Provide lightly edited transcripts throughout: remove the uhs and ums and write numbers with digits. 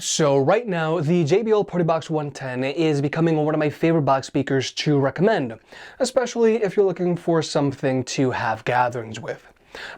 So right now, the JBL Partybox 110 is becoming one of my favorite box speakers to recommend, especially if you're looking for something to have gatherings with.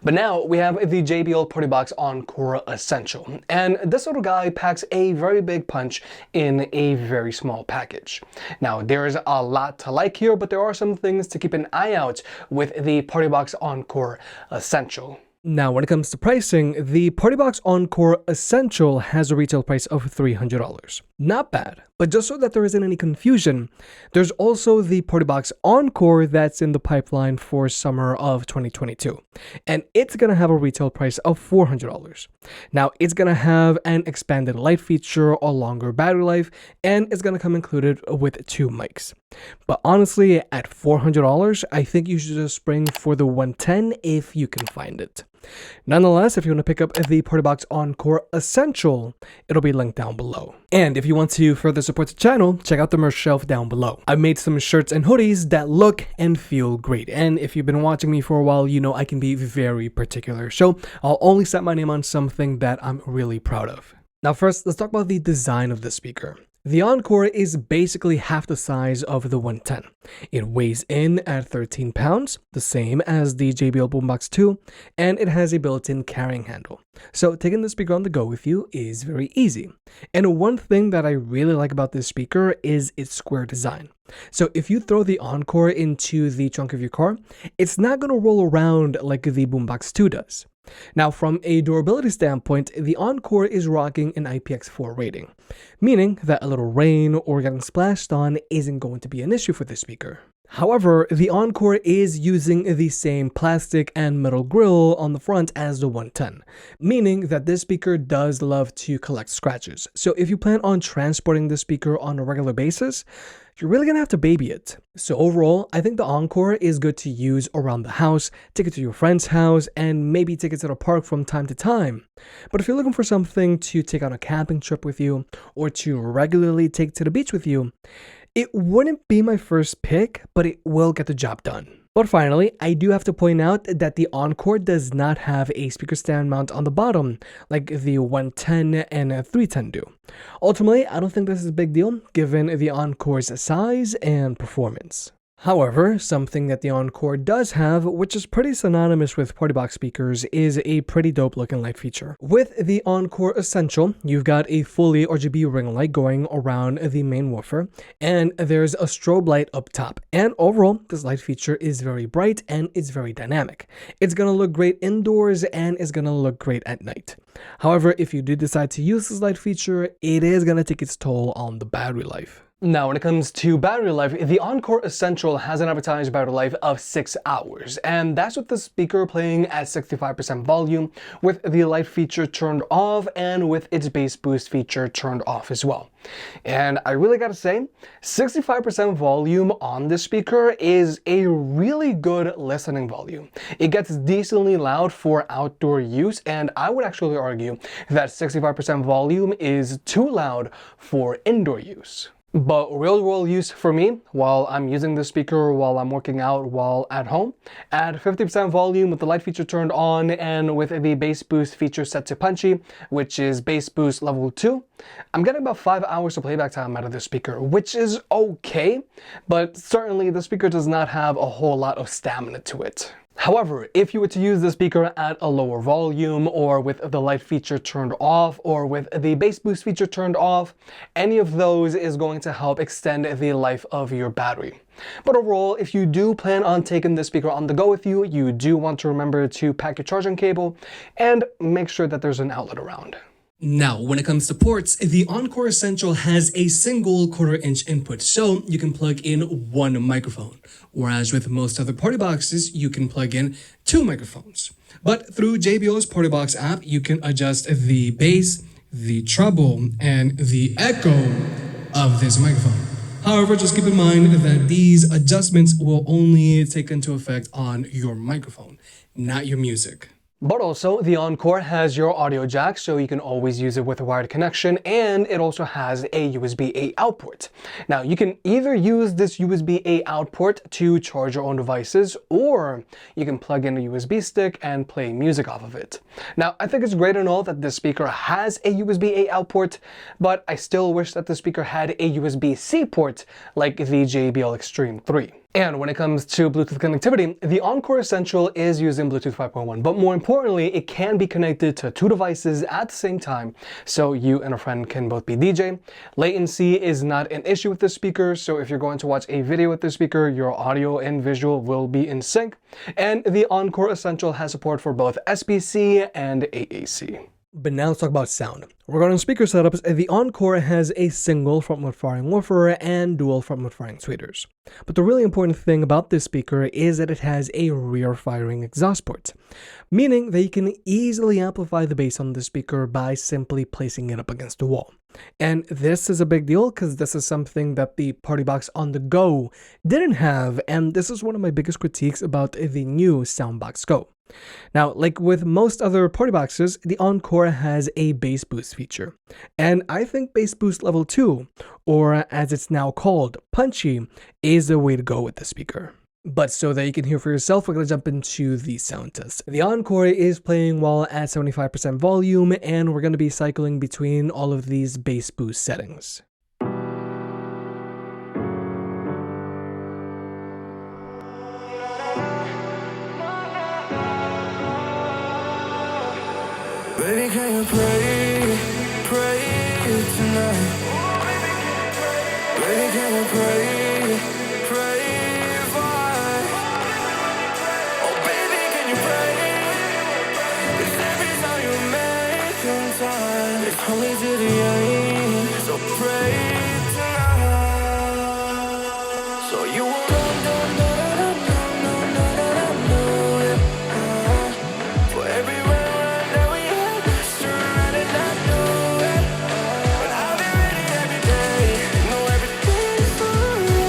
But now we have the JBL Partybox Encore Essential, and this little guy packs a very big punch in a very small package. Now there's a lot to like here, but there are some things to keep an eye out with the Partybox Encore Essential. Now, when it comes to pricing, the Partybox Encore Essential has a retail price of $300. Not bad, but just so that there isn't any confusion, there's also the Partybox Encore that's in the pipeline for summer of 2022, and it's going to have a retail price of $400. Now, it's going to have an expanded light feature, a longer battery life, and it's going to come included with 2 mics. But honestly, at $400, I think you should just spring for the 110 if you can find it. Nonetheless, if you want to pick up the Partybox Encore Essential, it'll be linked down below. And if you want to further support the channel, check out the merch shelf down below. I've made some shirts and hoodies that look and feel great. And if you've been watching me for a while, you know I can be very particular. So I'll only set my name on something that I'm really proud of. Now first, let's talk about the design of the speaker. The Encore is basically half the size of the 110. It weighs in at 13 pounds, the same as the JBL Boombox 2, and it has a built-in carrying handle. So taking the speaker on the go with you is very easy. And one thing that I really like about this speaker is its square design. So if you throw the Encore into the trunk of your car, it's not going to roll around like the Boombox 2 does. Now, from a durability standpoint, the Encore is rocking an IPX4 rating, meaning that a little rain or getting splashed on isn't going to be an issue for this speaker. However, the Encore is using the same plastic and metal grille on the front as the 110, meaning that this speaker does love to collect scratches. So if you plan on transporting this speaker on a regular basis, you're really gonna have to baby it. So overall, I think the Encore is good to use around the house, take it to your friend's house, and maybe take it to the park from time to time. But if you're looking for something to take on a camping trip with you, or to regularly take to the beach with you, it wouldn't be my first pick, but it will get the job done. But finally, I do have to point out that the Encore does not have a speaker stand mount on the bottom like the 110 and 310 do. Ultimately, I don't think this is a big deal given the Encore's size and performance. However, something that the Encore does have, which is pretty synonymous with Partybox speakers, is a pretty dope looking light feature. With the Encore Essential, you've got a fully RGB ring light going around the main woofer, and there's a strobe light up top. And overall, this light feature is very bright and it's very dynamic. It's gonna look great indoors and it's gonna look great at night. However, if you do decide to use this light feature, it is gonna take its toll on the battery life. Now, when it comes to battery life, the Encore Essential has an advertised battery life of 6 hours, and that's with the speaker playing at 65% volume, with the light feature turned off, and with its bass boost feature turned off as well. And I really gotta say, 65% volume on this speaker is a really good listening volume. It gets decently loud for outdoor use, and I would actually argue that 65% volume is too loud for indoor use. But real-world use for me, while I'm using this speaker, while I'm working out, while at home, at 50% volume with the light feature turned on and with the bass boost feature set to punchy, which is bass boost level 2, I'm getting about 5 hours of playback time out of this speaker, which is okay, but certainly the speaker does not have a whole lot of stamina to it. However, if you were to use the speaker at a lower volume, or with the light feature turned off, or with the bass boost feature turned off, any of those is going to help extend the life of your battery. But overall, if you do plan on taking this speaker on the go with you, you do want to remember to pack your charging cable and make sure that there's an outlet around. Now, when it comes to ports, the Encore Essential has a single 1/4-inch input, so you can plug in 1 microphone, whereas with most other party boxes, you can plug in 2 microphones. But through JBL's Partybox app, you can adjust the bass, the treble, and the echo of this microphone. However, just keep in mind that these adjustments will only take into effect on your microphone, not your music. But also, the Encore has your audio jack, so you can always use it with a wired connection, and it also has a USB-A output. Now, you can either use this USB-A output to charge your own devices, or you can plug in a USB stick and play music off of it. Now, I think it's great and all that this speaker has a USB-A output, but I still wish that the speaker had a USB-C port like the JBL Extreme 3. And when it comes to Bluetooth connectivity, the Encore Essential is using Bluetooth 5.1, but more importantly, it can be connected to two devices at the same time, so you and a friend can both be DJ. Latency is not an issue with this speaker, so if you're going to watch a video with this speaker, your audio and visual will be in sync. And the Encore Essential has support for both SBC and AAC. But now let's talk about sound. Regarding speaker setups, the Encore has a single front-mount firing woofer and dual front-mount firing tweeters. But the really important thing about this speaker is that it has a rear-firing exhaust port, meaning that you can easily amplify the bass on the speaker by simply placing it up against the wall. And this is a big deal because this is something that the Partybox on the Go didn't have, and this is one of my biggest critiques about the new Soundbox Go. Now, like with most other party boxes, the Encore has a bass boost feature. And I think bass boost level 2, or as it's now called, punchy, is the way to go with the speaker. But so that you can hear for yourself, we're going to jump into the sound test. The Encore is playing well at 75% volume, and we're going to be cycling between all of these bass boost settings. Baby, can you pray tonight? Baby, can you pray for? Oh, baby, can you pray? 'Cause every time you make time, it's only to the end. So pray tonight. So you won't for every round that we had, surround it, I know it. But I'll be ready every day. Know everything's alright.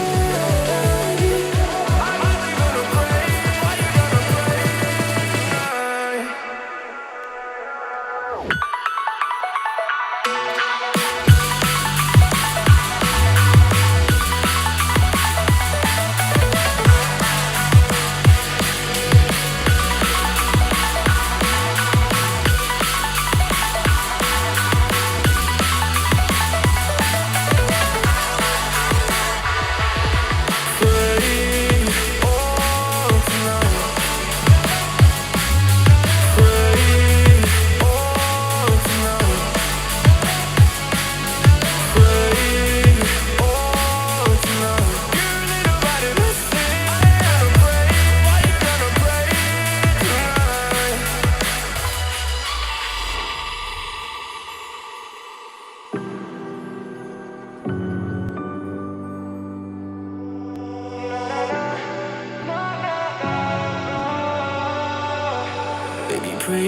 I'm only gonna pray. Why you gonna pray tonight?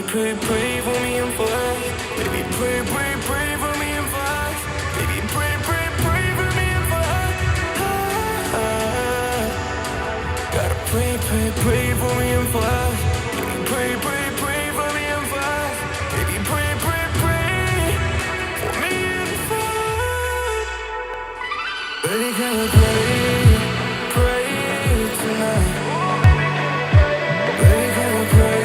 Pray for me and fast. Baby, pray for me and fast. Baby, pray for me and fast. Gotta pray for me and fast. Baby, pray for me and fast. Baby, pray for me and fast. Baby, can you pray tonight? Baby, can you pray?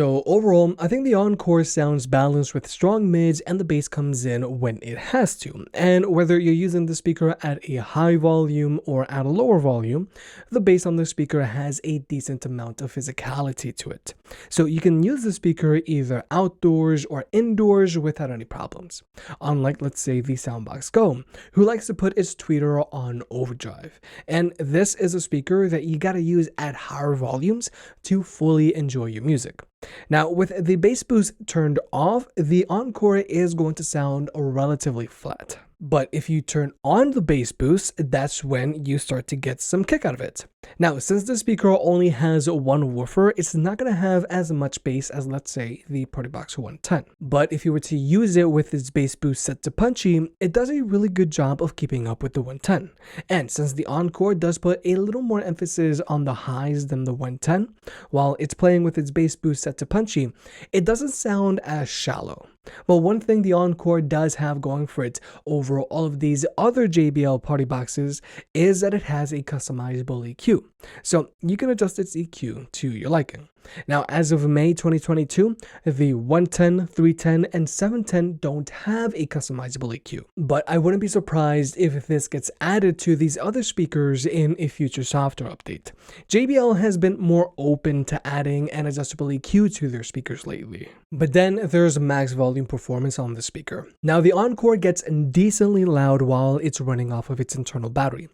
So overall, I think the Encore sounds balanced with strong mids and the bass comes in when it has to. And whether you're using the speaker at a high volume or at a lower volume, the bass on the speaker has a decent amount of physicality to it. So you can use the speaker either outdoors or indoors without any problems. Unlike, let's say, the Soundbox Go, who likes to put its tweeter on overdrive. And this is a speaker that you gotta use at higher volumes to fully enjoy your music. Now, with the bass boost turned off, the Encore is going to sound relatively flat. But if you turn on the bass boost, that's when you start to get some kick out of it. Now, since the speaker only has one woofer, it's not going to have as much bass as, let's say, the Partybox 110. But if you were to use it with its bass boost set to punchy, it does a really good job of keeping up with the 110. And since the Encore does put a little more emphasis on the highs than the 110, while it's playing with its bass boost set to punchy, it doesn't sound as shallow. But one thing the Encore does have going for it over all of these other JBL party boxes is that it has a customizable EQ. So you can adjust its EQ to your liking. Now, as of May 2022, the 110, 310, and 710 don't have a customizable EQ. But I wouldn't be surprised if this gets added to these other speakers in a future software update. JBL has been more open to adding an adjustable EQ to their speakers lately. But then there's max volume performance on the speaker. Now, the Encore gets decently loud while it's running off of its internal battery.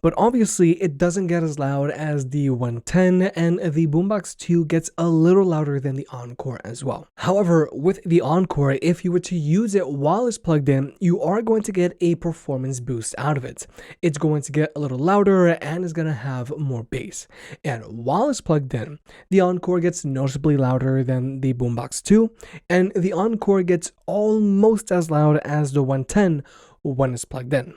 But obviously, it doesn't get as loud as the 110, and the Boombox 2 gets a little louder than the Encore as well. However, with the Encore, if you were to use it while it's plugged in, you are going to get a performance boost out of it. It's going to get a little louder and is going to have more bass. And while it's plugged in, the Encore gets noticeably louder than the Boombox 2, and the Encore gets almost as loud as the 110 when it's plugged in.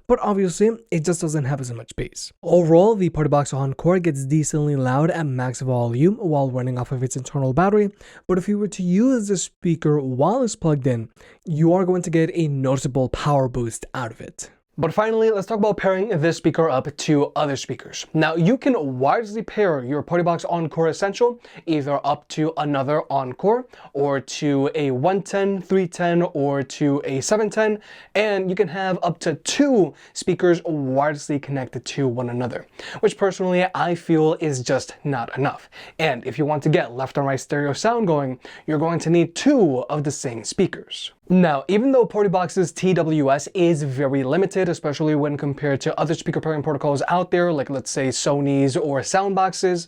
But obviously, it just doesn't have as much bass. Overall, the Partybox Encore gets decently loud at max volume while running off of its internal battery, but if you were to use the speaker while it's plugged in, you are going to get a noticeable power boost out of it. But finally, let's talk about pairing this speaker up to other speakers. Now, you can wirelessly pair your Partybox Encore Essential either up to another Encore, or to a 110, 310, or to a 710, and you can have up to 2 speakers wirelessly connected to one another, which personally I feel is just not enough. And if you want to get left and right stereo sound going, you're going to need 2 of the same speakers. Now, even though Partybox's TWS is very limited, especially when compared to other speaker pairing protocols out there, like let's say Sony's or Soundbox's,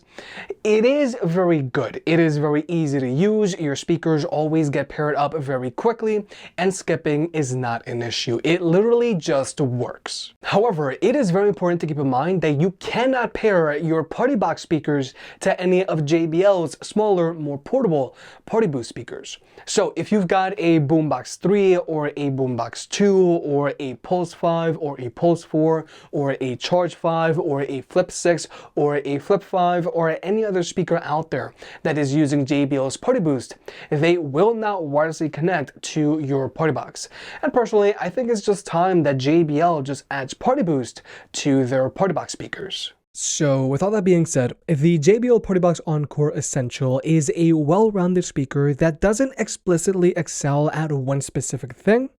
it is very good. It is very easy to use. Your speakers always get paired up very quickly, and skipping is not an issue. It literally just works. However, it is very important to keep in mind that you cannot pair your Partybox speakers to any of JBL's smaller, more portable Party Boost speakers. So if you've got a Boombox 3 or a Boombox 2 or a Pulse 5 or a Pulse 4 or a Charge 5 or a Flip 6 or a Flip 5 or any other speaker out there that is using JBL's Party Boost, they will not wirelessly connect to your Partybox. And personally, I think it's just time that JBL just adds Party Boost to their Partybox speakers. So with all that being said, the JBL Partybox Encore Essential is a well-rounded speaker that doesn't explicitly excel at one specific thing,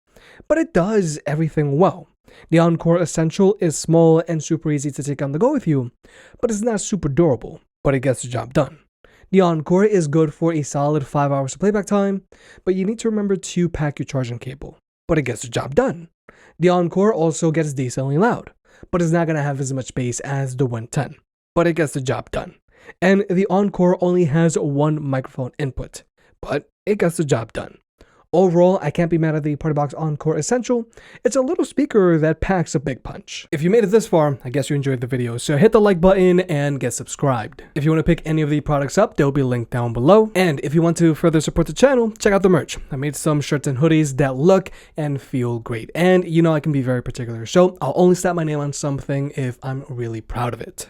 but it does everything well. The Encore Essential is small and super easy to take on the go with you, but it's not super durable, but it gets the job done. The Encore is good for a solid 5 hours of playback time, but you need to remember to pack your charging cable, but it gets the job done. The Encore also gets decently loud, but it's not going to have as much bass as the 110, but it gets the job done. And the Encore only has one microphone input, but it gets the job done. Overall, I can't be mad at the Partybox Encore Essential. It's a little speaker that packs a big punch. If you made it this far, I guess you enjoyed the video, so hit the like button and get subscribed. If you want to pick any of the products up, they'll be linked down below. And if you want to further support the channel, check out the merch. I made some shirts and hoodies that look and feel great. And you know I can be very particular, so I'll only slap my name on something if I'm really proud of it.